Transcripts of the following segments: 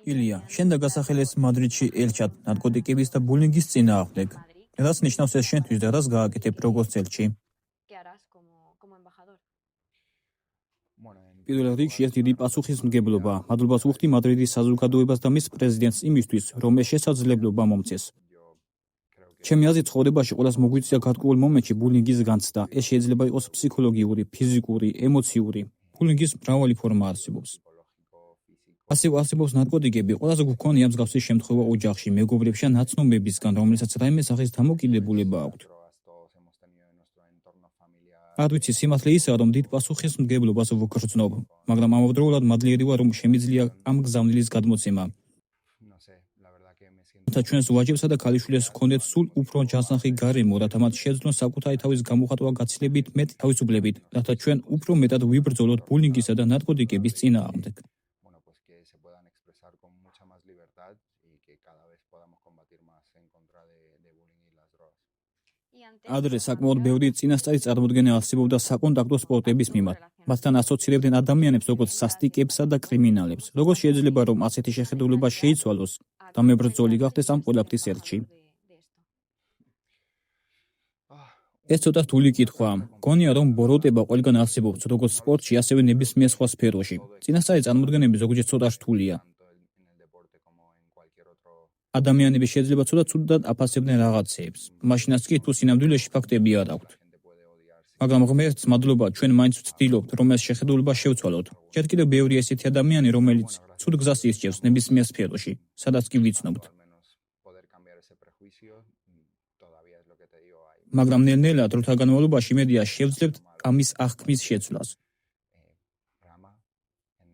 ილია, შენ და გასახელეს მადრიდში ელჩად ნარკოტიკების და ბულინგის წინააღმდეგ. რაც ნიშნავს ეს შენთვის და რას გააკეთებ როგორც ელჩი? პირველ რიგში ეს დიდი პასუხისმგებლობა. მადლობას ვუხდი მადრიდის საზოგადოებას და მის პრეზიდენტს იმისთვის, რომ ეს შესაძლებლობა მომცეს. ჩემი აზრით, ცხოვრებაში ყველას მოგვიწია გარკვეულ მომენტში ბულინგის განცდა. ეს შეიძლება იყოს ფსიქოლოგიური, ფიზიკური, ემოციური. ბულინგის მრავალი ფორმა არსებობს. ასევე არსებობს ნარკოტიკები, ყველაზე გვქონია მსგავსი შემთხვევა ოჯახში, მეგობრებში ან ნაცნობებისგან, რომელსაც რაიმე სახის დამოკიდებულება აქვთ. არ ვიცი, სიმართლე ისაა, რომ დიდ პასუხისმგებლობას ვგრძნობ, მაგრამ ამავდროულად მადლიერი ვარ, რომ შემიძლია ამ გზავნილის გადმოცემა. თუმცა ჩვენს ვაჟებსა და ქალიშვილებს ჰქონდეთ სულ უფრო ჯანსაღი გარემო, რათა მათ შეძლონ საკუთარი თავის გამოხატვა გაცილებით მეტ თავისუფლებით, რათა ჩვენ უფრო მეტად ვიბრძოლოთ ბულინგისა და ნარკოტიკების წინააღმდეგ. ადრე საკმაოდ ბევრი წინასწარი წარმოდგენა არსებობდა საკონტაქტო სპორტების მიმართ. მათთან ასოცირებდნენ ადამიანებს როგორც სასტიკებსა და კრიმინალებს. როგორ შეიძლება რომ ასეთი შეხედულება შეიცვალოს და მებრძოლი გახდეს ამ ყველაფრის ელჩი? ეს ცოტა რთული კითხვაა. მგონია რომ ბოროტება ყველგან არსებობს, როგორც სპორტში, ასევე ნებისმიერ სხვა სფეროში. წინასწარი წარმოდგენები ზოგჯერ ცოტა რთულია. ადამიანები შეიძლება ცოტა ცუდად აფასებდნენ რაღაცეებს. მაშინაც კი თუ სინამდვილეში ფაქტები არ აქვთ. მაგრამ ღმერთს მადლობა, ჩვენ მაინც ვცდილობთ, რომ ეს შეხედულება შევცვალოთ. ჯერ კიდევ ბევრი ესეთი ადამიანი, რომელიც ცუდ გზას ირჩევს ნებისმიერ სფეროში, სადაც კი ვიცნობთ. მაგრამ ნელ-ნელა დროთა განმავლობაში იმედია შევძლებთ ამის აღქმის შეცვლას.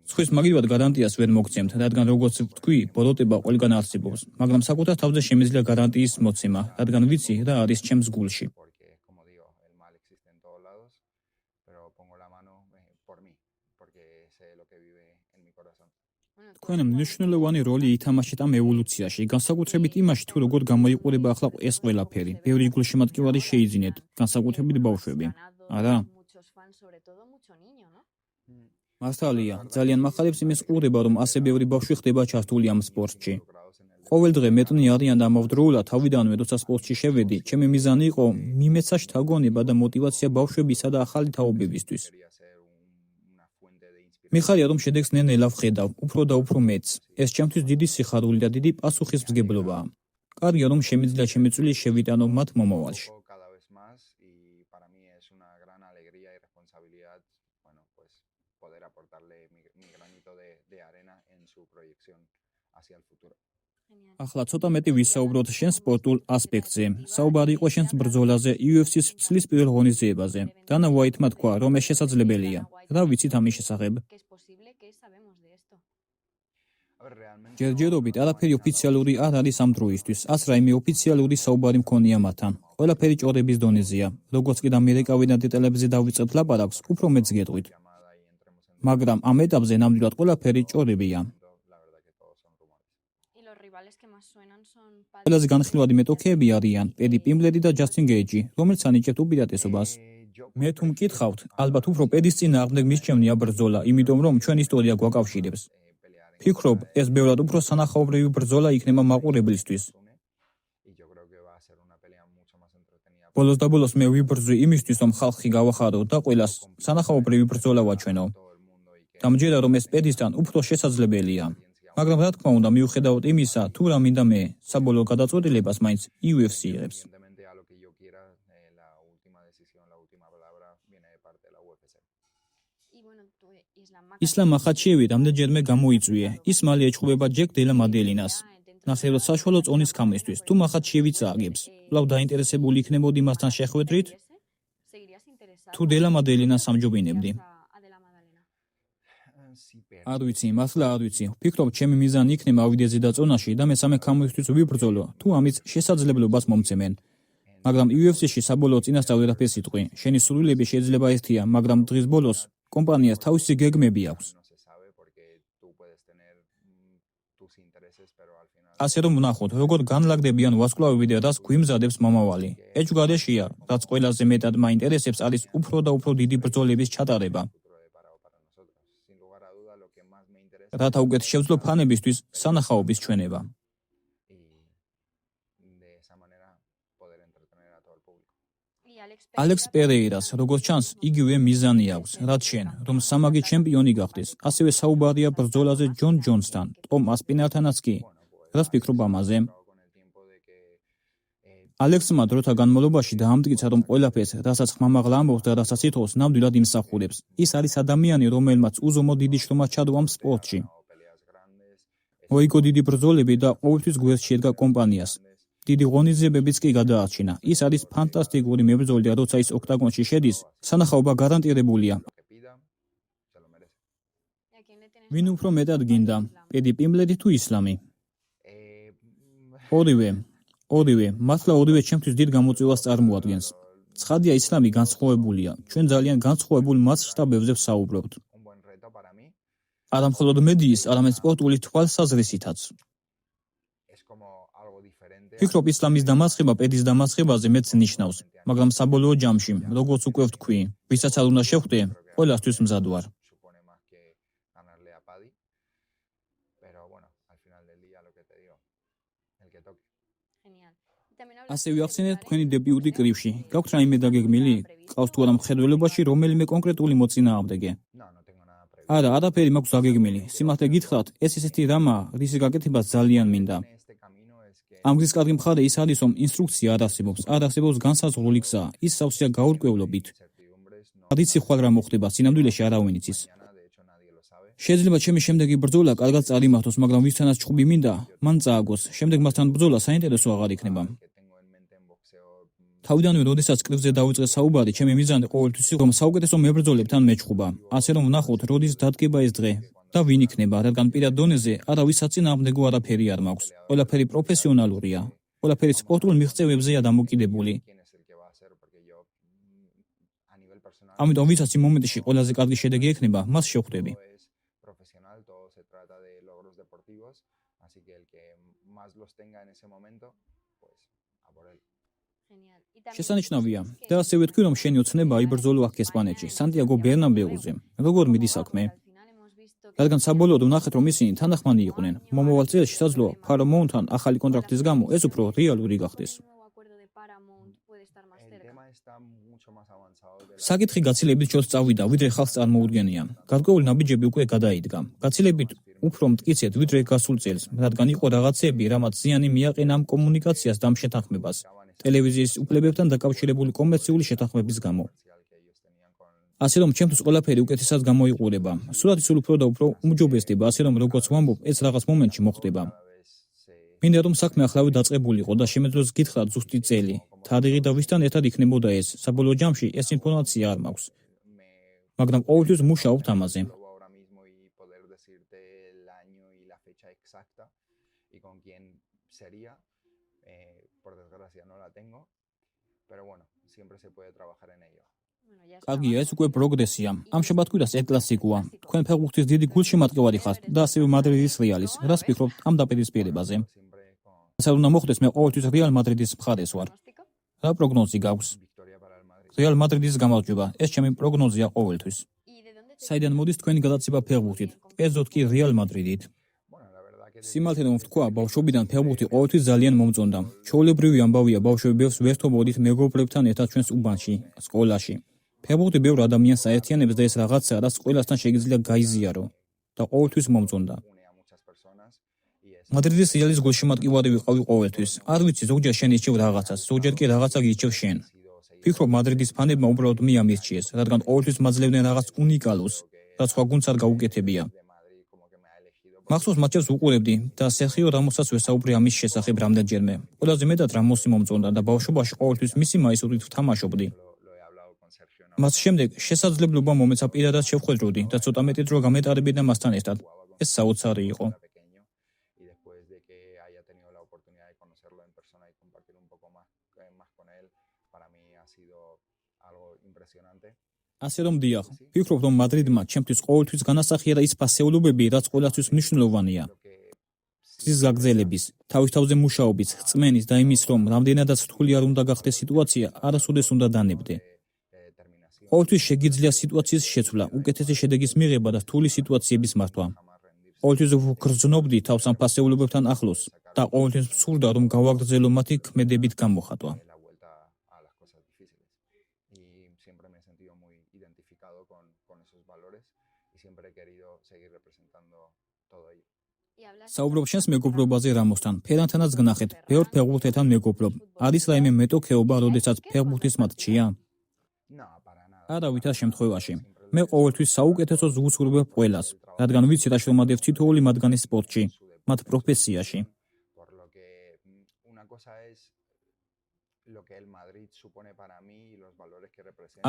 სხვის მაგივად გარანტიას ვერ მოგცემთ, რადგან როგორც ვთქვი, ბოროტება ყველგან არსებობს, მაგრამ საკუთარ თავზე შემიძლია გარანტიის მოცემა, რადგან ვიცი რა არის ჩემს გულში. თქვენ მნიშვნელოვანი როლი ითამაშეთ ამ ევოლუციაში, განსაკუთრებით იმაში, თუ როგორ გამოიყურება ახლა ეს ყველაფერი. ბევრი გულშემატკივარი შეიძინეთ, განსაკუთრებით ბავშვები. არა? მართალია, ძალიან მახარებს იმის ყურება, რომ ასე ბევრი ბავშვი ხდება ჩართული ამ სპორტში. ყოველ დღე მეტნი არიან და ამავდროულად თავიდანვე, როცა სპორტში შევედი, ჩემი მიზანი იყო მიმეცა შთაგონება და мотиваცია ბავშვებისა და ახალი თაობებისთვის. მიხარია, რომ შედეგს ნელ-ნელა ვხედავ, უფრო და უფრო მეც. ეს ჩემთვის დიდი სიხარული და დიდი პასუხისმგებლობაა. კარგია, რომ შემიძლია ჩემი წვლილი შევიტანო მათ მომავალში. ახლა ცოტა მეტი ვისაუბროთ შენ სპორტულ ასპექტზე. საუბარი იყო შენს ბრძოლაზე UFC-ს წლის პირველ ღონისძიებაზე. დანა უაიტმა თქვა, რომ ეს შესაძლებელია. რა ვიცით ამის შესახებ? ჯერჯერობით არაფერი ოფიციალური არ არის ამ დროისთვის. ას რაიმე ოფიციალური საუბარი მქონია მათთან. ყველაფერი ჭორების დონეზეა. როგორც კიდე ამერიკავიდან დეტალებზე დავიწყებთ ლაპარაკს, უფრო მეც გეტყვით. მაგრამ ამ ეტაპზე ნამდვილად ყველაფერი ჭორებია. ყველაზე განხილვადი მეტოქეები არიან პედი პიმბლერი და ჯასტინ გეიჯი, რომელიც ანიჭებთ უპირატესობას. მე თუ მკითხავთ, ალბათ უფრო პედის წინააღმდეგ მისჩევნია ბრძოლა, იმიტომ რომ ჩვენ ისტორია გვაკავშირებს. ფიქრობ, ეს ბევრად უფრო სანახაობრივი ბრძოლა იქნება მაყურებლისთვის. ბოლოს და ბოლოს მე ვიბრძვი იმისთვის, რომ ხალხი გავახარო და ყველას სანახაობრივი ბრძოლა ვაჩვენო. დამჯერა რომ ეს პედისთან უფრო შესაძლებელია. მაგრამ რა თქმა უნდა, მიუხედავად იმისა, თუ რა მინდა მე, საბოლოო გადაწყვეტილებას მაინც UFC იღებს. ისლამ მახაჩიევი რამდენჯერმე გამოიწვია. ის მალე ეჩხუბება ჯეკ დელა მადელინას. ნახევრად საშუალო წონის ქამისთვის. თუ მახაჩიევი წააგებს, კვლავ დაინტერესებული იქნებოდი მასთან შეხვედრით? თუ დელა მადელინას ამჯობინებდი? არ ვიცი, მართლა არ ვიცი. ვფიქრობ, ჩემი მიზანი იქნება ავიდე ზედაწონაში და მესამე ქამისთვის ვიბრძოლო, თუ ამის შესაძლებლობას მომცემენ. მაგრამ UFC-ში საბოლოო წინასწარ ვერაფერს იტყვი. შენი სრულიები შეიძლება ერთია, მაგრამ დღის ბოლოს კომპანიას თავისი გეგმები აქვს. ასე რომ ვნახოთ, როგორ განლაგდებიან ვარსკვლავები და რას გვიმზადებს მომავალი. ეჭვგარეშეა, რაც ყველაზე მეტად მაინტერესებს, არის უფრო და უფრო დიდი ბრძოლების ჩატარება. რათა უკეთ შევძლო ფანებისთვის სანახაობის ჩვენება. ალექს პერეირას, როგორც ჩანს, იგივე მიზანი აქვს, რაც შენ, რომ სამაგი ჩემპიონი გახდეს. ასევე საუბარია ბრძოლაზე ჯონ ჯონსთან, ტომ ასპინალთანაც კი. რას ფიქრობ ამაზე? ალექსმა დროთა განმავლობაში დაამტკიცა, რომ ყველაფერს, რასაც ხმამაღლა ამბობს და რასაც ითხოვს, ნამდვილად იმსახურებს. ის არის ადამიანი, რომელმაც უზომო დიდი შრომა ჩადო ამ სპორტში. მოიგო დიდი ბრძოლები და ყოველთვის გვერდს შედგა კომპანიას. დიდი ღონისძიებებიც კი გადაარჩინა. ის არის ფანტასტიკური მებრძოლი და როცა ის ოქტაგონში შედის, სანახაობა გარანტირებულია. ვინ უფრო მეტად გინდა, პედი პიმბლერი თუ ისლამი? ორივე, მართლა ორივე ჩემთვის დიდ გამოწვევას წარმოადგენს. ცხადია, ისლამი განსხვავებულია. ჩვენ ძალიან განსხვავებულ მასშტაბებზე ვსაუბრობთ. არა მხოლოდ მედიის, არამედ სპორტული თვალსაზრისითაც. ფიქრობ, ისლამის დამარცხება პედის დამარცხებაზე მეტს ნიშნავს, მაგრამ საბოლოო ჯამში, როგორც უკვე ვთქვი, ვისაც არ უნდა შევხვდე, ყველასთვის მზად ვარ. ასე ვახსენეთ თქვენი დებიუტი კრივში. გაქვთ რაიმე დაგეგმილი? გყავს თუ არა მხედველობაში რომელიმე კონკრეტული მოწინააღმდეგე? არა, არაფერი მაქვს დაგეგმილი. სიმართლე გითხრათ, ეს ისეთი რამაა, რის გაკეთება ძალიან მინდა. ამ გზის კარგი მხარე ის არის, რომ ინსტრუქცია არ არსებობს განსაზღვრული გზა, ის სავსეა გაურკვევლობით. რიცი ხვალ რა მოხდება, სინამდვილეში არავინ იცის. შეიძლება ჩემი შემდეგი ბრძოლა კარგად წარიმართოს, მაგრამ ვისთანაც ჩხუბი მინდა, მან წააგოს. შემდეგ მასთან ბრძოლა საინტერესო აღარ იქნება. თავიდანვე, როდესაც კრივზე დავიწყე საუბარი, ჩემი მიზანი ყოველთვის იყო, რომ საუკეთესო მებრძოლებთან მეჩხუბა. ასე რომ ვნახოთ, როდის დადგება ეს დღე და ვინ იქნება, რადგან პირად დონეზე არავის საწინააღმდეგო არაფერი არ მაქვს. ყველაფერი პროფესიონალურია. ყველაფერი სპორტულ მიღწევებზეა დამოკიდებული. ამიტომ ვისაც იმ მომენტში ყველაზე კარგი შედეგი ექნება, მას შევხვდები. შესანიშნავია და ასე ვეთქვი, რომ შენი ოცნება იბრძოლო აქ ესპანეთში, სანტიაგო ბერნაბეუზე. როგორ მიდის საქმე? რადგან საბოლოოდ ვნახეთ, რომ ისინი თანახმანი იყვნენ. მომავალ წელს შესაძლოა Paramount-თან ახალი კონტრაქტის გამო ეს უფრო რეალური გახდეს. საკითხი გაცილებით ჩოს წავიდა, ვიდრე ხალხს წარმოუდგენია. გარკვეული ნაბიჯები უკვე გადაიდგა. გაცილებით უფრო მტკიცედ, ვიდრე გასულ წელს, რადგან იყო რაღაცები, რამაც ზიანი მიაყენა ამ კომუნიკაციას და ამ შეთანხმებას. ტელევიზიის უფლებებთან დაკავშირებული კომერციული შეთანხმების გამო. ასე რომ ჩემთვის ყველაფერი უკეთესად გამოიყურება. სურათი სულ უფრო და უფრო უმჯობესდება, ასე რომ როგორც ვამბობ, ეს რაღაც მომენტში მოხდება. მინდა რომ საქმე ახლავე დაწყებულიყო და შემეძლოს გითხრათ ზუსტი წელი, თარიღი და ვისთან ერთად იქნებოდა ეს. საბოლოო ჯამში ეს ინფორმაცია არ მაქვს. მაგრამ ყოველთვის მუშაობთ ამაზე. კარგია, ეს უკვე პროგრესია. ამ შაბათ-კვირას ელ-კლასიკოა. თქვენ ფეხბურთის დიდი გულშემატკივარი ხართ და ასევე მადრიდის რეალის. რას ფიქრობთ ამ დაპირისპირებაზე? ასე უნდა მოხდეს, მე ყოველთვის რეალ მადრიდის მხარეს ვარ. რა პროგნოზი გაქვს? რეალ მადრიდის გამარჯვება. ეს ჩემი პროგნოზია ყოველთვის. საიდან მოდის თქვენი გადაცემა ფეხბურთით? კერძოდ კი რეალ მადრიდით. სიმართლე რომ ვთქვა, ბავშვობიდან ფეხბურთი ყოველთვის ძალიან მომწონდა. ჩვეულებრივი ამბავია, ბავშვები ბევრს ვერთობოდით მეგობრებთან ერთად ჩვენს უბანში, სკოლაში. ფეხბურთი ბევრ ადამიანს აერთიანებს და ეს რაღაცა, რაც ყველასთან შეიძლება გაიზიარო და ყოველთვის მომწონდა. მადრიდის რეალის გულშემატკივარი ვიყავი ყოველთვის. არ ვიცი, ზოგჯერ შენ ირჩევ რაღაცას, ზოგჯერ კი რაღაცა გირჩევ შენ. ფიქრობ, მადრიდის ფანებმა უბრალოდ მე ამირჩიეს, რადგან ყოველთვის მაძლევდნენ რაღაც უნიკალურს, რაც სხვა გუნდს არ გაუკეთებია. მახსოვს მატჩებს ვუყურებდი და სერხიო რამოსაც ვესაუბრე ამის შესახებ რამდენჯერმე. ყველაზე მეტად რამოსი მომწონდა და ბავშვობაში ყოველთვის მისი მაისურით ვთამაშობდი. მას შემდეგ შესაძლებლობა მომეცა პირადად შევხვედროდი და ცოტა მეტი დრო გამეტარებინა მასთან ერთად. ეს საოცარი იყო. ასე რომ დიახ, ვფიქრობ, რომ მადრიდმა ჩემთვის ყოველთვის განასახიერა ის ფასეულობები, რაც ყველასთვის მნიშვნელოვანია. გზის გაგრძელების, თავის თავზე მუშაობის, რწმენის და იმის, რომ რამდენადაც რთული არ უნდა გახდეს სიტუაცია, არასოდეს უნდა დანებდე. ყოველთვის შეგიძლია სიტუაციის შეცვლა, უკეთესი შედეგის მიღება და რთული სიტუაციების მართვა. ყოველთვის ვგრძნობდი თავს ამ ფასეულებებთან ახლოს და ყოველთვის ვსურდა რომ გავაგრძელო მათი ქმედებით გამოხატვა. საუბრობ შენს მეგობრობაზე რამოსთან. ფერანთანაც გნახეთ, ბევრ ფეხბურთელთან მეგობრობ. არის რაიმე მეტოქეობა, როდესაც ფეხბურთის მატჩია? არა, ვითარ შემთხვევაში. მე ყოველთვის საუკეთესოს ვუსურვებ ყველას, რადგან ვიცი რა შრომადებს თითოეული მათგანის სპორტში, მათ პროფესიაში.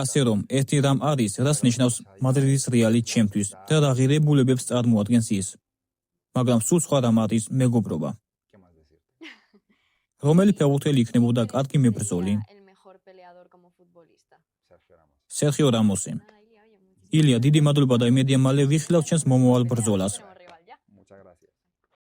ასე რომ, ერთი რამ არის, რაც ნიშნავს მადრიდის რეალი ჩემთვის და რა ღირებულებებს წარმოადგენს ის. მაგრამ სულ სხვა რამ არის მეგობრობა. რომელი ფეხბურთელი იქნებოდა კარგი მებრძოლი? სერხიო რამოსი. ილია, დიდი მადლობა და იმედია მალე ვიხილავ ჩვენს მომავალ ბრძოლას.